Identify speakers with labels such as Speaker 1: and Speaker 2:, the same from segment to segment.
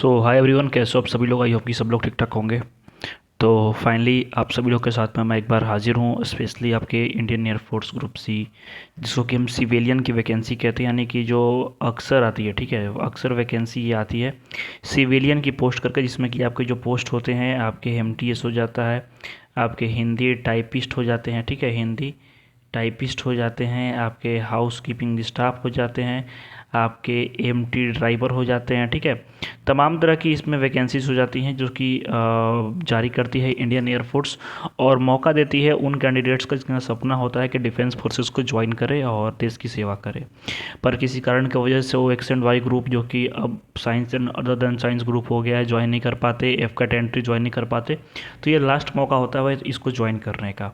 Speaker 1: सो hi everyone, कैसे हो आप सभी लोग। आई होप कि सब लोग ठीक ठाक होंगे। तो फाइनली आप सभी लोग के साथ में मैं एक बार हाजिर हूँ, स्पेशली आपके इंडियन एयरफोर्स ग्रुप सी, जिसको कि हम सिविलियन की वैकेंसी कहते हैं, यानी कि जो अक्सर आती है। ठीक है, अक्सर वैकेंसी ये आती है सिविलियन की पोस्ट करके, जिसमें कि आपके जो पोस्ट होते हैं, आपके एमटीएस हो जाता है, आपके हिंदी टाइपिस्ट हो जाते हैं। ठीक है, हिंदी टाइपिस्ट हो जाते हैं, आपके हाउस कीपिंग स्टाफ हो जाते हैं, आपके एमटी ड्राइवर हो जाते हैं। ठीक है, तमाम तरह की इसमें वैकेंसीज हो जाती हैं, जो कि जारी करती है इंडियन एयरफोर्स, और मौका देती है उन कैंडिडेट्स का जिनका सपना होता है कि डिफेंस फोर्सेस को ज्वाइन करे और देश की सेवा करे, पर किसी कारण की वजह से वो एक्स एंड वाई ग्रुप, जो कि अब science and other than science group हो गया है, ज्वाइन नहीं कर पाते, एफ कैट एंट्री ज्वाइन नहीं कर पाते। तो ये लास्ट मौका होता है इसको ज्वाइन करने का।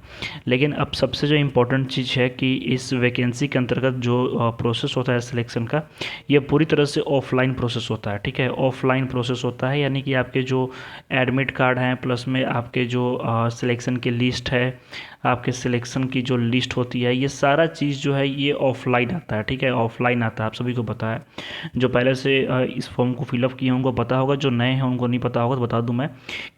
Speaker 1: लेकिन अब सबसे जो इम्पोर्टेंट चीज़ है कि इस वैकेंसी के अंतर्गत जो प्रोसेस होता है सिलेक्शन का, ये पूरी तरह से ऑफलाइन प्रोसेस होता है। ठीक है, ऑफलाइन प्रोसेस होता है, यानी कि आपके जो एडमिट कार्ड हैं, प्लस में आपके जो सिलेक्शन की लिस्ट है, आपके सिलेक्शन की जो लिस्ट होती है, ये सारा चीज़ जो है ये ऑफलाइन आता है। ठीक है, ऑफलाइन आता है, आप सभी को पता है। जो पहले से इस फॉर्म को फिलअप किए हैं उनको पता होगा, जो नए हैं उनको नहीं पता होगा तो बता दूं मैं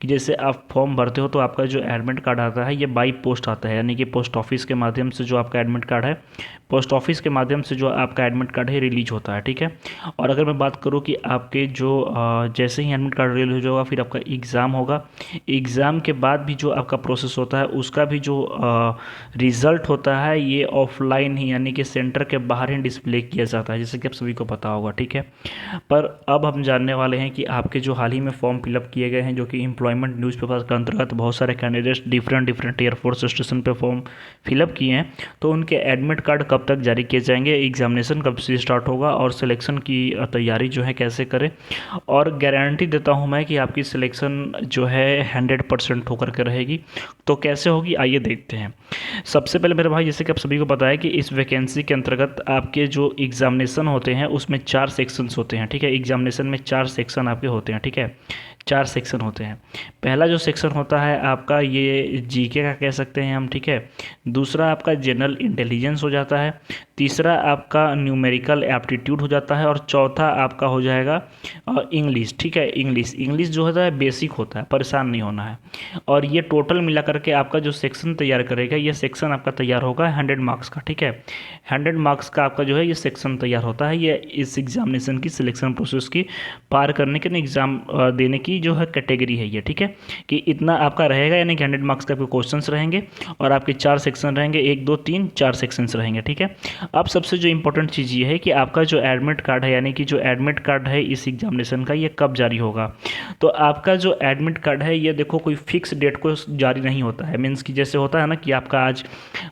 Speaker 1: कि जैसे आप फॉर्म भरते हो तो आपका जो एडमिट कार्ड आता है ये बाई पोस्ट आता है, यानी कि पोस्ट ऑफिस के माध्यम से जो आपका एडमिट कार्ड है, पोस्ट ऑफिस के माध्यम से जो आपका एडमिट कार्ड है रिलीज होता है। ठीक है, और अगर मैं बात करूँ कि आपके जो जैसे ही एडमिट कार्ड रिलीज होगा, फिर आपका एग्ज़ाम होगा। एग्ज़ाम के बाद भी जो आपका प्रोसेस होता है, उसका भी जो रिज़ल्ट होता है ये ऑफलाइन ही, यानी कि सेंटर के बाहर ही डिस्प्ले किया जाता है, जैसे कि आप सभी को पता होगा। ठीक है, पर अब हम जानने वाले हैं कि आपके जो हाल ही में फॉर्म फिलअप किए गए हैं, जो कि एम्प्लॉयमेंट न्यूज़पेपर के अंतर्गत बहुत सारे कैंडिडेट्स डिफरेंट एयरफोर्स स्टेशन पे फॉर्म फिलअप किए हैं, तो उनके एडमिट कार्ड कब तक जारी किए जाएंगे, एग्जामिनेशन कब से स्टार्ट होगा, और सिलेक्शन की तैयारी जो है कैसे करें। और गारंटी देता हूं मैं कि आपकी सिलेक्शन जो है 100% होकर के रहेगी। तो कैसे होगी, आइए देखते हैं। सबसे पहले मेरे भाई, जैसे कि आप सभी को पता है कि इस वैकेंसी के अंतर्गत आपके जो एग्जामिनेशन होते हैं उसमें 4 सेक्शंस होते हैं। ठीक है, एग्जामिनेशन में 4 सेक्शन आपके होते हैं। ठीक है, 4 सेक्शन होते हैं। पहला जो सेक्शन होता है आपका, ये जीके का कह सकते हैं हम। ठीक है, दूसरा आपका जनरल इंटेलिजेंस हो जाता है, तीसरा आपका न्यूमेरिकल एप्टीट्यूड हो जाता है, और चौथा आपका हो जाएगा इंग्लिश। ठीक है, इंग्लिश जो होता है बेसिक होता है, परेशान नहीं होना है। और ये टोटल मिला करके आपका जो सेक्शन तैयार करेगा, ये सेक्शन आपका तैयार होगा 100 मार्क्स का। ठीक है, 100 मार्क्स का आपका जो है ये सेक्शन तैयार होता है। ये इस एग्जामिनेशन की सिलेक्शन प्रोसेस की पार करने के, एग्ज़ाम देने की जो है कैटेगरी है ये। ठीक है, कि इतना आपका रहेगा, यानी कि 100 मार्क्स के आपके क्वेश्चंस रहेंगे, और आपके 4 सेक्शन रहेंगे, 1 2 3 4 सेक्शंस रहेंगे। ठीक है, अब सबसे जो इंपॉर्टेंट चीज़ ये है कि आपका जो एडमिट कार्ड है, यानी कि जो एडमिट कार्ड है इस एग्जामिनेशन का, ये कब जारी होगा। तो आपका जो एडमिट कार्ड है ये देखो कोई फिक्स डेट को जारी नहीं होता है। मीन्स कि जैसे होता है ना कि आपका आज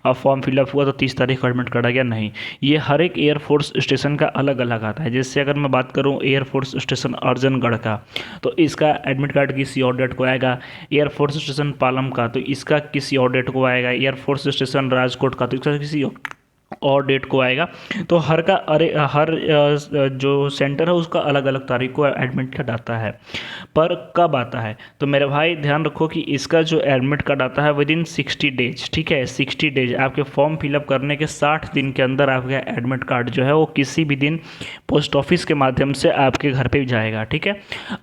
Speaker 1: फॉर्म फिलअप हुआ तो 30 तारीख को एडमिट कार्ड आ गया, नहीं, ये हर एक एयरफोर्स स्टेशन का अलग अलग आता है। जैसे अगर मैं बात करूँ एयरफोर्स स्टेशन अर्जनगढ़ का, तो इसका एडमिट कार्ड किसी और डेट को आएगा। एयरफोर्स स्टेशन पालम का, तो इसका किसी और डेट को आएगा। एयरफोर्स स्टेशन राजकोट का, तो इसका किसी और डेट को आएगा। तो हर का हर जो सेंटर है उसका अलग अलग तारीख को एडमिट कार्ड आता है। पर कब आता है, तो मेरे भाई ध्यान रखो कि इसका जो एडमिट कार्ड आता है विद इन 60 डेज। ठीक है, 60 डेज, आपके फॉर्म फिलअप करने के 60 दिन के अंदर आपका एडमिट कार्ड जो है वो किसी भी दिन पोस्ट ऑफिस के माध्यम से आपके घर पे जाएगा। ठीक है,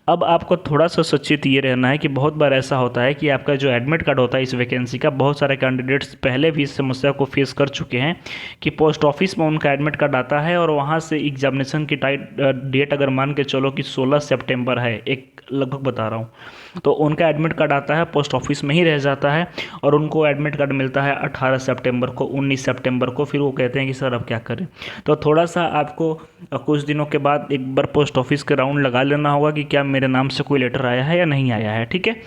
Speaker 1: अब आपको थोड़ा सा सचेत ये रहना है कि बहुत बार ऐसा होता है कि आपका जो एडमिट कार्ड होता है इस वैकेंसी का, बहुत सारे कैंडिडेट्स पहले भी इस समस्या को फेस कर चुके हैं कि पोस्ट ऑफिस में उनका एडमिट कार्ड आता है, और वहाँ से एग्जामिनेशन की डेट अगर मान के चलो कि 16 सितंबर है, एक लगभग बता रहा हूँ, तो उनका एडमिट कार्ड आता है पोस्ट ऑफिस में ही रह जाता है, और उनको एडमिट कार्ड मिलता है 18 सितंबर को, 19 सितंबर को। फिर वो कहते हैं कि सर अब क्या करें। तो थोड़ा सा आपको कुछ दिनों के बाद एक बार पोस्ट ऑफिस के राउंड लगा लेना होगा कि क्या मेरे नाम से कोई लेटर आया है या नहीं आया है। ठीक है,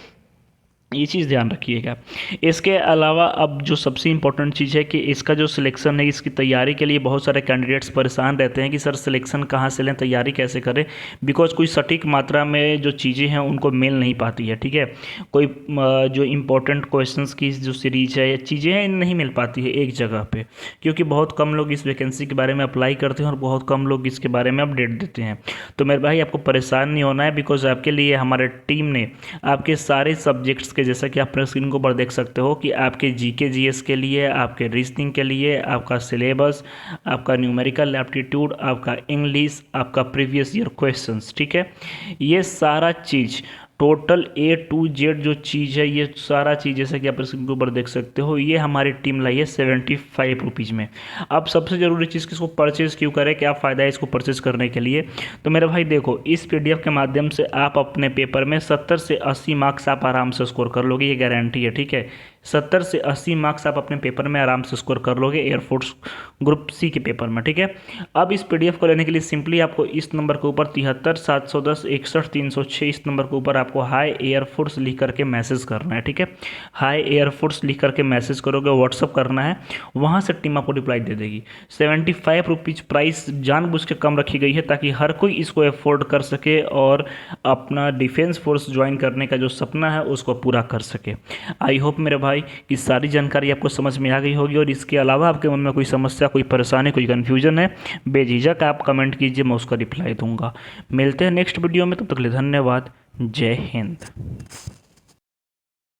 Speaker 1: ये चीज़ ध्यान रखिएगा। इसके अलावा अब जो सबसे इम्पोर्टेंट चीज़ है कि इसका जो सिलेक्शन है, इसकी तैयारी के लिए बहुत सारे कैंडिडेट्स परेशान रहते हैं कि सर सिलेक्शन कहाँ से लें, तैयारी कैसे करें, बिकॉज कोई सटीक मात्रा में जो चीज़ें हैं उनको मिल नहीं पाती है। ठीक है, कोई जो इम्पोर्टेंट क्वेश्चंस की जो सीरीज है या चीज़ें हैं नहीं मिल पाती है एक जगह पे, क्योंकि बहुत कम लोग इस वैकेंसी के बारे में अप्लाई करते हैं और बहुत कम लोग इसके बारे में अपडेट देते हैं। तो मेरे भाई आपको परेशान नहीं होना है, बिकॉज आपके लिए हमारे टीम ने आपके सारे सब्जेक्ट्स के जैसा कि आप अपने स्क्रीन के ऊपर देख सकते हो कि आपके जीके जीएस के लिए, आपके रीजनिंग के लिए, आपका सिलेबस, आपका न्यूमेरिकल एप्टीट्यूड, आपका इंग्लिश, आपका प्रीवियस ईयर क्वेश्चंस, ठीक है। ये सारा चीज़ टोटल A to Z जो चीज़ है, ये सारा चीज़ जैसा कि आप स्क्रीन के ऊपर देख सकते हो, ये हमारी टीम लाई है 75 रुपीज़ में। अब सबसे ज़रूरी चीज़ कि इसको परचेज़ क्यों करें, क्या फ़ायदा है इसको परचेज़ करने के लिए। तो मेरे भाई देखो, इस PDF के माध्यम से आप अपने पेपर में 70 से 80 मार्क्स आप आराम से स्कोर कर लोगे, ये गारंटी है, ठीक है। 70 से 80 मार्क्स आप अपने पेपर में आराम से स्कोर कर लोगे एयरफोर्स ग्रुप C के पेपर में, ठीक है। अब इस PDF को लेने के लिए सिंपली आपको इस नंबर के ऊपर 73 710 61 306 इस नंबर के ऊपर आपको हाई एयरफोर्स लिख करके मैसेज करना है, ठीक है। हाई एयरफोर्स लिख करके मैसेज करोगे, व्हाट्सअप करना है, वहाँ से टीम आपको रिप्लाई दे देगी। 75 रुपीज़ प्राइस जानबूझ के कम रखी गई है ताकि हर कोई इसको अफोर्ड कर सके और अपना डिफेंस फोर्स ज्वाइन करने का जो सपना है उसको पूरा कर सके। आई होप मेरे भाई कि सारी जानकारी आपको समझ में आ गई होगी, और इसके अलावा आपके मन में कोई समस्या, कोई परेशानी, कोई कन्फ्यूजन है, बेझिझक आप कमेंट कीजिए, मैं उसका रिप्लाई दूंगा। मिलते हैं नेक्स्ट वीडियो में, तब तक के लिए धन्यवाद। जय हिंद।